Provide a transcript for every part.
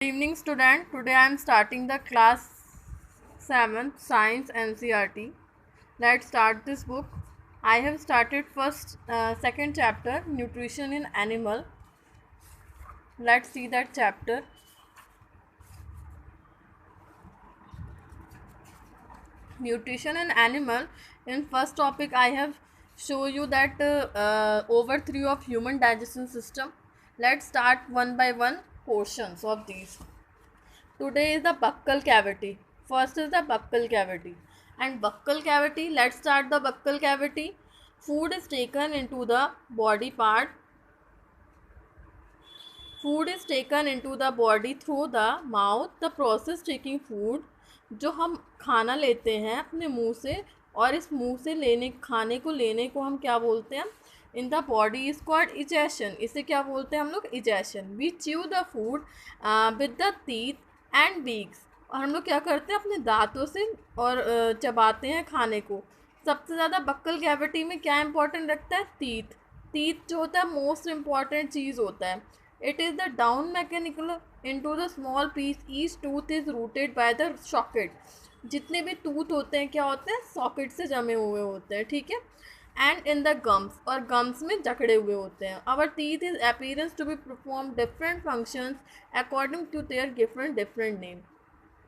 Evening student, today I am starting the class 7th science NCERT. Let's start this book. I have started second chapter nutrition in animal. Let's see that chapter. Nutrition in animal. In first topic I have show you that overview of human digestion system. Let's start one by one portions of these. Today is the buccal cavity. First is the buccal cavity. And buccal cavity, let's start the buccal cavity. Food is taken into the body part. Food is taken into the body through the mouth. The process taking food, जो हम खाना लेते हैं अपने मुंह से, और इस मुंह से खाने को लेने को हम क्या बोलते हैं? In the body is called ingestion. इसे क्या बोलते हैं हम लोग? Ingestion. We chew the food with the teeth and beaks. और हम लोग क्या करते हैं? अपने दांतों से और चबाते हैं खाने को. सबसे ज़्यादा बक्कल कैविटी में क्या इंपॉर्टेंट रखता है? टीथ. टीथ जो होता है मोस्ट इम्पॉर्टेंट चीज़ होता है. It is the down mechanical into the small piece. Each tooth is rooted by the socket. जितने भी टूथ होते हैं क्या होते हैं? सॉकेट से जमे हुए होते हैं. ठीक है. एंड इन द गम्स, और गम्स में जकड़े हुए होते हैं. Our teeth is appearance to be perform different functions according to their different name.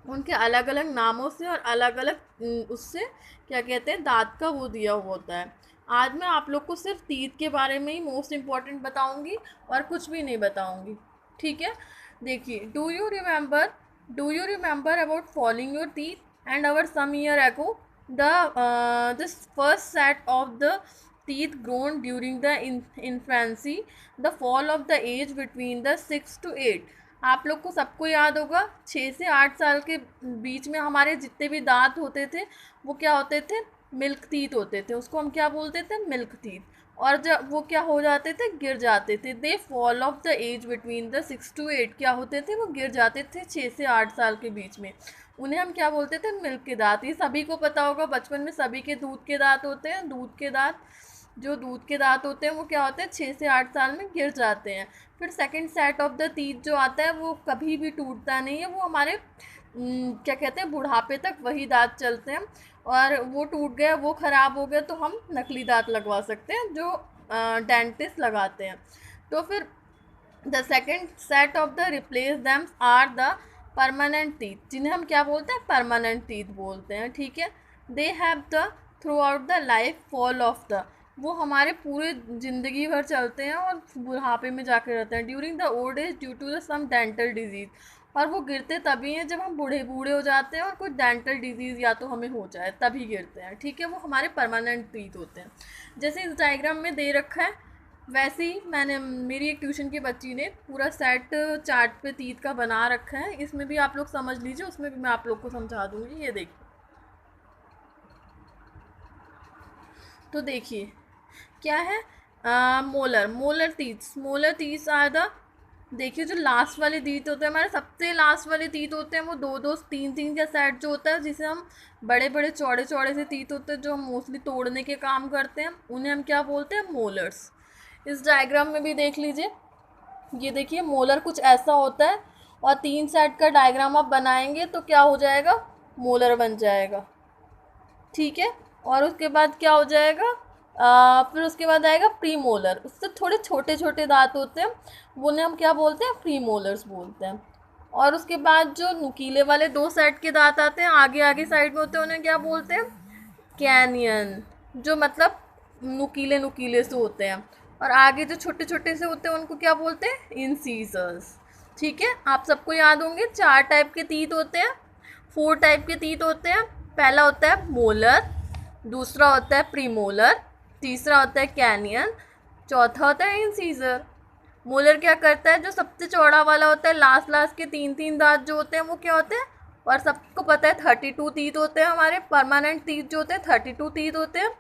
उनके अलग अलग नामों से और अलग अलग उससे क्या कहते हैं, दांत का वो दिया हुआ होता है. आज मैं आप लोग को सिर्फ टीथ के बारे में ही मोस्ट इम्पॉर्टेंट बताऊंगी और कुछ भी नहीं बताऊंगी. ठीक है. देखिए, do you remember about falling your teeth and our some year ago this first set of the teeth grown during the infancy, the fall of the age between the 6 to 8. आप लोग को सबको याद होगा 6 से 8 साल के बीच में हमारे जितने भी दांत होते थे वो क्या होते थे? मिल्क टीथ होते थे. उसको हम क्या बोलते थे? Milk teeth. और जब वो क्या हो जाते थे? गिर जाते थे. They fall off the age between the 6 to 8. क्या होते थे? वो गिर जाते थे 6 से 8 साल के बीच में. उन्हें हम क्या बोलते थे? मिल्क के दांत. ये सभी को पता होगा, बचपन में सभी के दूध के दांत होते हैं. दूध के दांत होते हैं वो क्या होते हैं? 6 से 8 साल में गिर जाते हैं. फिर second set of the teeth जो आता है वो कभी भी टूटता नहीं है. वो हमारे क्या कहते हैं, बुढ़ापे तक वही दांत चलते हैं. और वो टूट गया, वो ख़राब हो गया तो हम नकली दांत लगवा सकते हैं जो डेंटिस्ट लगाते हैं. तो फिर the second set of the replace them are the permanent teeth, जिन्हें हम क्या बोलते हैं? परमानेंट टीथ बोलते हैं. ठीक है. They have the through out the life fall off the, वो हमारे पूरे ज़िंदगी भर चलते हैं और बुढ़ापे में जाके रहते हैं. During the old age due to the some dental disease. और वो गिरते तभी हैं जब हम बूढ़े हो जाते हैं और कोई डेंटल डिजीज़ या तो हमें हो जाए तभी गिरते हैं. ठीक है. वो हमारे परमानेंट टीथ होते हैं. जैसे इस डायग्राम में दे रखा है वैसे ही मेरी एक ट्यूशन की बच्ची ने पूरा सेट चार्ट पे टीथ का बना रखा है. इसमें भी आप लोग समझ लीजिए, उसमें भी मैं आप लोग को समझा दूँगी. ये देखिए, तो देखिए क्या है? मोलर टीथ आर द, देखिए जो लास्ट वाले टीथ होते हैं हमारे, सबसे लास्ट वाले टीथ होते हैं वो 2 3 का सेट जो होता है, जिसे हम बड़े बड़े चौड़े से टीथ होते हैं जो हम मोस्टली तोड़ने के काम करते हैं, उन्हें हम क्या बोलते हैं? मोलर्स. इस डायग्राम में भी देख लीजिए, ये देखिए मोलर कुछ ऐसा होता है और 3 सेट का डायग्राम आप बनाएंगे तो क्या हो जाएगा? मोलर बन जाएगा. ठीक है. और उसके बाद क्या हो जाएगा? फिर उसके बाद आएगा प्री मोलर. उससे थोड़े छोटे दांत होते हैं, वो उन्हें हम क्या बोलते हैं? प्री मोलर्स बोलते हैं. और उसके बाद जो नुकीले वाले 2 सेट के दांत आते हैं आगे साइड में होते हैं, उन्हें क्या बोलते हैं? कैनियन. जो मतलब नुकीले से होते हैं. और आगे जो छोटे से होते हैं उनको क्या बोलते हैं? इंसीजर्स. ठीक है. आप सबको याद होंगे 4 टाइप के टीथ होते हैं, 4 टाइप के टीथ होते हैं. पहला होता है मोलर, दूसरा होता है प्रीमोलर, तीसरा होता है कैनियन, चौथा होता है इंसीजर. मोलर क्या करता है? जो सबसे चौड़ा वाला होता है, लास्ट के 3 दांत जो होते हैं वो क्या होते हैं? और सबको पता है 32 टीथ होते हैं हमारे. परमानेंट टीथ जो होते हैं 32 टीथ होते हैं.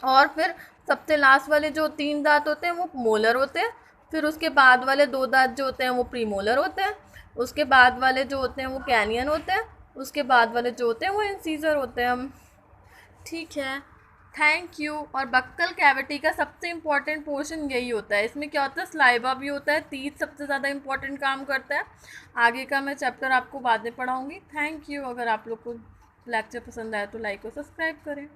और फिर सबसे लास्ट वाले जो 3 दांत होते हैं वो मोलर होते हैं. फिर उसके बाद वाले 2 दांत जो होते हैं वो प्रीमोलर होते हैं. उसके बाद वाले जो होते हैं वो कैनियन होते हैं. उसके बाद वाले जो होते हैं वो इंसीजर होते हैं. ठीक है. Thank you. और बक्कल कैविटी का सबसे इम्पॉर्टेंट पोर्शन यही होता है, इसमें क्या होता है, स्लाइवा भी होता है, टीथ सबसे ज़्यादा इम्पॉर्टेंट काम करता है। आगे का मैं चैप्टर आपको बाद में पढ़ाऊँगी। Thank you. अगर आप लोग को लेक्चर पसंद आया तो लाइक और सब्सक्राइब करें।